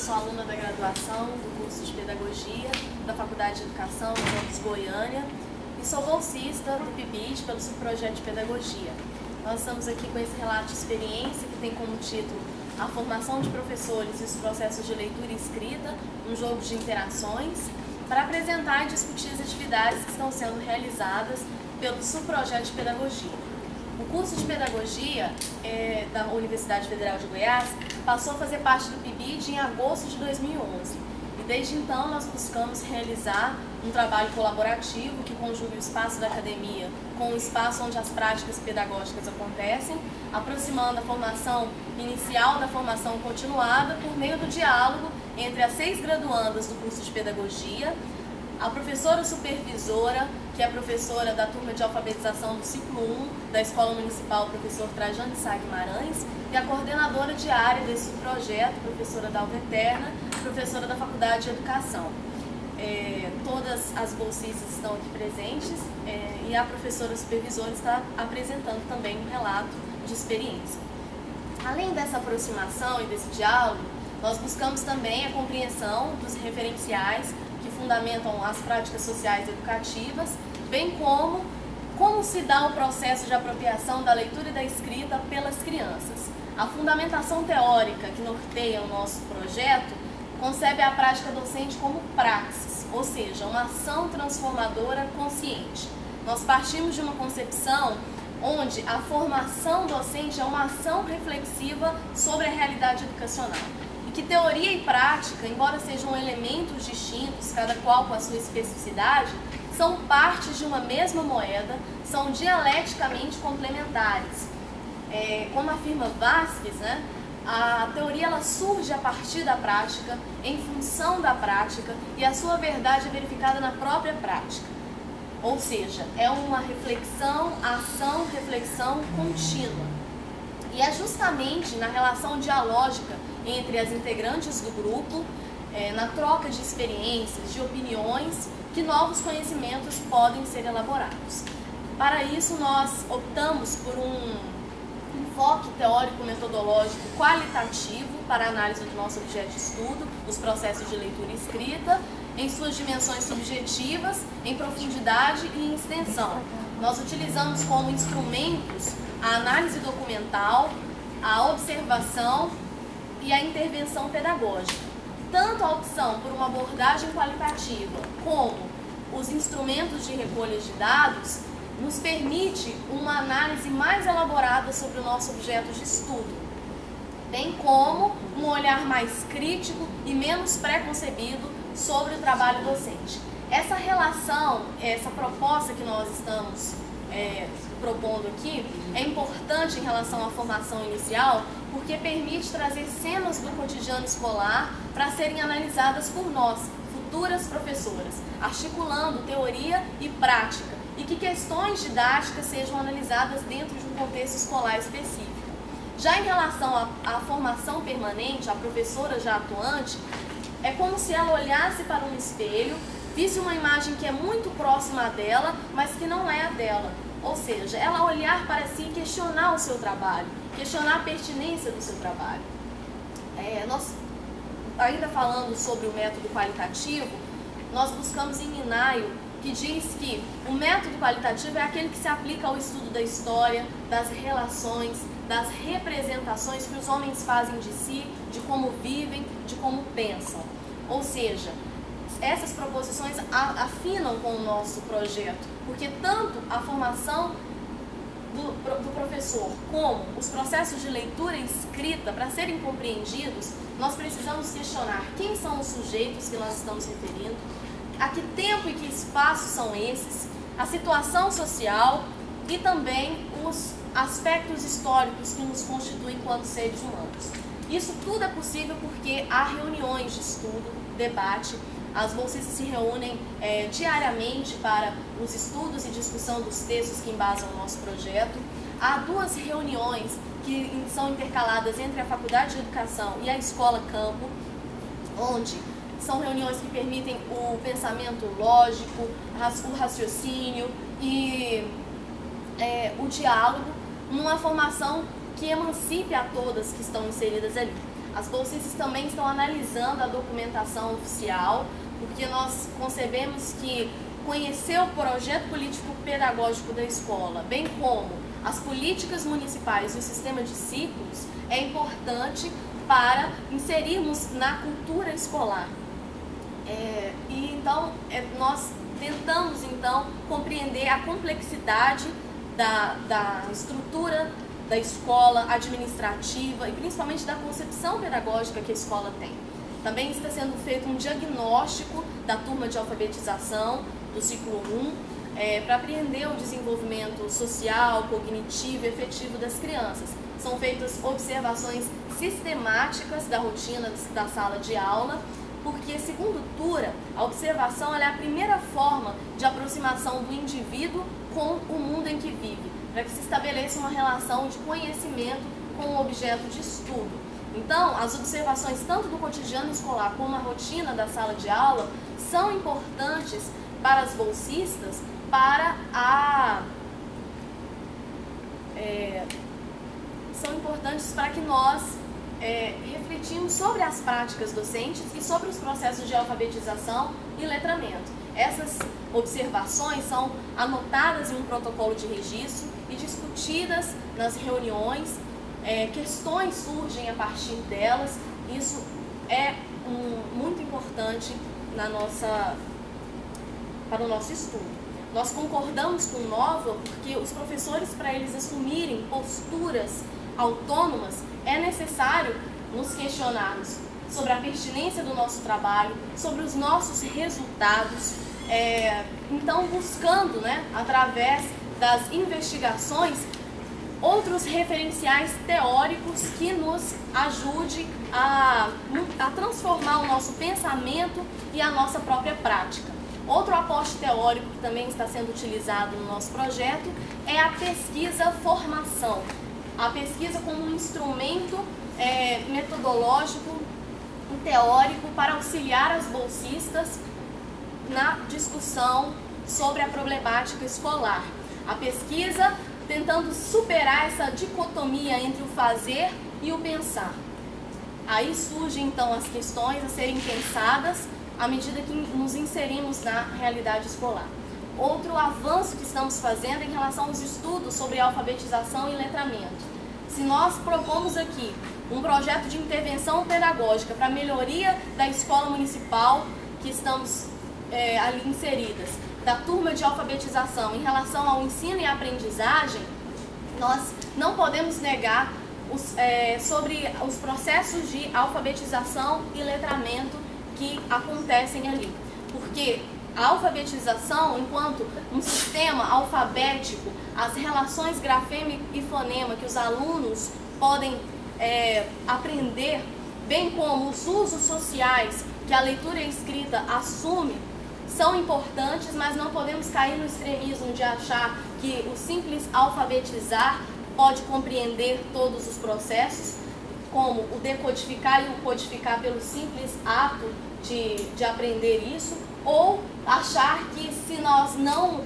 sou aluna da graduação do curso de Pedagogia da Faculdade de Educação do campus Goiânia e sou bolsista do PIBID pelo subprojeto de Pedagogia. Nós estamos aqui com esse relato de experiência que tem como título A Formação de Professores e os Processos de Leitura e Escrita, um jogo de interações, para apresentar e discutir as atividades que estão sendo realizadas pelo subprojeto de Pedagogia. O curso de Pedagogia da Universidade Federal de Goiás passou a fazer parte do PIBID em agosto de 2011. E desde então nós buscamos realizar um trabalho colaborativo que conjugue o espaço da academia com o espaço onde as práticas pedagógicas acontecem, aproximando a formação inicial da formação continuada por meio do diálogo entre as 6 graduandas do curso de Pedagogia, a professora supervisora, que é professora da turma de alfabetização do ciclo 1 da Escola Municipal Professor Trajano de Sá Guimarães, e a coordenadora de área desse projeto, professora Dalva Eterna, professora da Faculdade de Educação. Todas as bolsistas estão aqui presentes e a professora supervisora está apresentando também um relato de experiência. Além dessa aproximação e desse diálogo, nós buscamos também a compreensão dos referenciais que fundamentam as práticas sociais educativas, bem como se dá o processo de apropriação da leitura e da escrita pelas crianças. A fundamentação teórica que norteia o nosso projeto concebe a prática docente como praxis, ou seja, uma ação transformadora consciente. Nós partimos de uma concepção onde a formação docente é uma ação reflexiva sobre a realidade educacional. Que teoria e prática, embora sejam elementos distintos, cada qual com a sua especificidade, são partes de uma mesma moeda, são dialeticamente complementares. Como afirma Vasquez, a teoria ela surge a partir da prática, em função da prática, e a sua verdade é verificada na própria prática. Ou seja, é uma reflexão, ação, reflexão contínua. E é justamente na relação dialógica entre as integrantes do grupo, na troca de experiências, de opiniões, que novos conhecimentos podem ser elaborados. Para isso, nós optamos por um enfoque teórico-metodológico qualitativo para a análise do nosso objeto de estudo, os processos de leitura e escrita, em suas dimensões subjetivas, em profundidade e em extensão. Nós utilizamos como instrumentos a análise documental, a observação e a intervenção pedagógica. Tanto a opção por uma abordagem qualitativa como os instrumentos de recolha de dados nos permite uma análise mais elaborada sobre o nosso objeto de estudo, bem como um olhar mais crítico e menos preconcebido sobre o trabalho docente. Essa relação, essa proposta que nós estamos propondo aqui é importante em relação à formação inicial, porque permite trazer cenas do cotidiano escolar para serem analisadas por nós, futuras professoras, articulando teoria e prática, e que questões didáticas sejam analisadas dentro de um contexto escolar específico. Já em relação à formação permanente, a professora já atuante, é como se ela olhasse para um espelho, visse uma imagem que é muito próxima dela, mas que não é a dela. Ou seja, ela olhar para si e questionar o seu trabalho, questionar a pertinência do seu trabalho. Nós, ainda falando sobre o método qualitativo, nós buscamos em Minayo, que diz que o método qualitativo é aquele que se aplica ao estudo da história, das relações, das representações que os homens fazem de si, de como vivem, de como pensam. Ou seja, essas proposições afinam com o nosso projeto, porque tanto a formação do professor como os processos de leitura e escrita, para serem compreendidos, nós precisamos questionar quem são os sujeitos que nós estamos referindo, a que tempo e que espaço são esses, a situação social e também os aspectos históricos que nos constituem enquanto seres humanos. Isso tudo é possível porque há reuniões de estudo, debate. As bolsistas se reúnem diariamente para os estudos e discussão dos textos que embasam o nosso projeto. Há 2 reuniões que são intercaladas entre a Faculdade de Educação e a Escola Campo, onde são reuniões que permitem o pensamento lógico, o raciocínio e o diálogo, numa formação que emancipe a todas que estão inseridas ali. As bolsistas também estão analisando a documentação oficial, porque nós concebemos que conhecer o projeto político-pedagógico da escola, bem como as políticas municipais e o sistema de ciclos, é importante para inserirmos na cultura escolar. Nós tentamos, então, compreender a complexidade da estrutura da escola administrativa e principalmente da concepção pedagógica que a escola tem. Também está sendo feito um diagnóstico da turma de alfabetização do ciclo 1, para apreender o desenvolvimento social, cognitivo e efetivo das crianças. São feitas observações sistemáticas da rotina da sala de aula, porque, segundo Tura, a observação é a primeira forma de aproximação do indivíduo com o mundo em que vive, para que se estabeleça uma relação de conhecimento com o objeto de estudo. Então, as observações tanto do cotidiano escolar como a rotina da sala de aula são importantes para as bolsistas, são importantes para que nós refletimos sobre as práticas docentes e sobre os processos de alfabetização e letramento. Essas observações são anotadas em um protocolo de registro e discutidas nas reuniões, questões surgem a partir delas. Isso é muito importante para o nosso estudo. Nós concordamos com o Nova porque os professores, para eles assumirem posturas autônomas, é necessário nos questionarmos sobre a pertinência do nosso trabalho, sobre os nossos resultados, então buscando, através das investigações, outros referenciais teóricos que nos ajude a transformar o nosso pensamento e a nossa própria prática. Outro aporte teórico que também está sendo utilizado no nosso projeto é a pesquisa-formação. A pesquisa como um instrumento metodológico e teórico para auxiliar as bolsistas na discussão sobre a problemática escolar. A pesquisa tentando superar essa dicotomia entre o fazer e o pensar. Aí surgem então as questões a serem pensadas à medida que nos inserimos na realidade escolar. Outro avanço que estamos fazendo é em relação aos estudos sobre alfabetização e letramento. Se nós propomos aqui um projeto de intervenção pedagógica para a melhoria da escola municipal que estamos ali inseridas, da turma de alfabetização em relação ao ensino e aprendizagem, nós não podemos negar sobre os processos de alfabetização e letramento que acontecem ali, porque a alfabetização, enquanto um sistema alfabético, as relações grafema e fonema que os alunos podem aprender, bem como os usos sociais que a leitura e a escrita assume, são importantes, mas não podemos cair no extremismo de achar que o simples alfabetizar pode compreender todos os processos, como o decodificar e o codificar pelo simples ato de aprender isso, ou achar que se nós não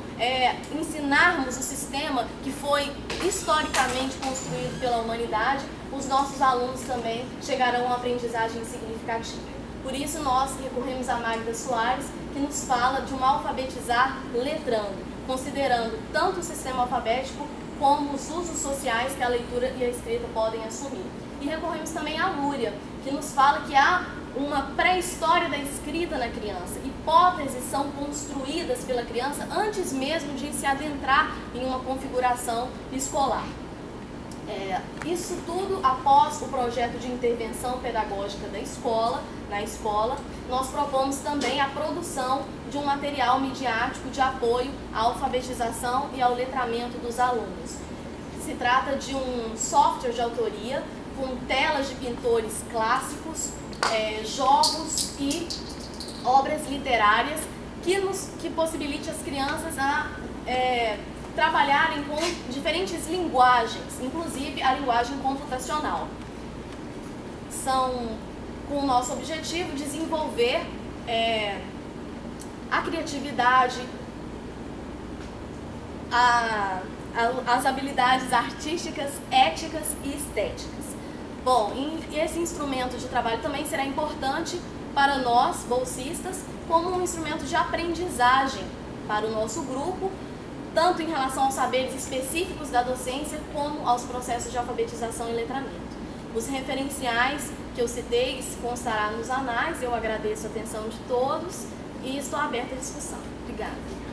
ensinarmos o sistema que foi historicamente construído pela humanidade, os nossos alunos também chegarão a uma aprendizagem significativa. Por isso nós recorremos a Magda Soares, que nos fala de um alfabetizar letrando, considerando tanto o sistema alfabético como os usos sociais que a leitura e a escrita podem assumir. E recorremos também a Lúria, que nos fala que há uma pré-história da escrita na criança. Hipóteses são construídas pela criança antes mesmo de se adentrar em uma configuração escolar. Isso tudo após o projeto de intervenção pedagógica na escola, nós propomos também a produção de um material midiático de apoio à alfabetização e ao letramento dos alunos. Se trata de um software de autoria com telas de pintores clássicos, jogos e obras literárias que possibilite as crianças a trabalharem com diferentes linguagens, inclusive a linguagem computacional. São, com o nosso objetivo, desenvolver a criatividade, as habilidades artísticas, éticas e estéticas. Bom, e esse instrumento de trabalho também será importante para nós, bolsistas, como um instrumento de aprendizagem para o nosso grupo, tanto em relação aos saberes específicos da docência, como aos processos de alfabetização e letramento. Os referenciais que eu citei constará nos anais. Eu agradeço a atenção de todos e estou aberta à discussão. Obrigada.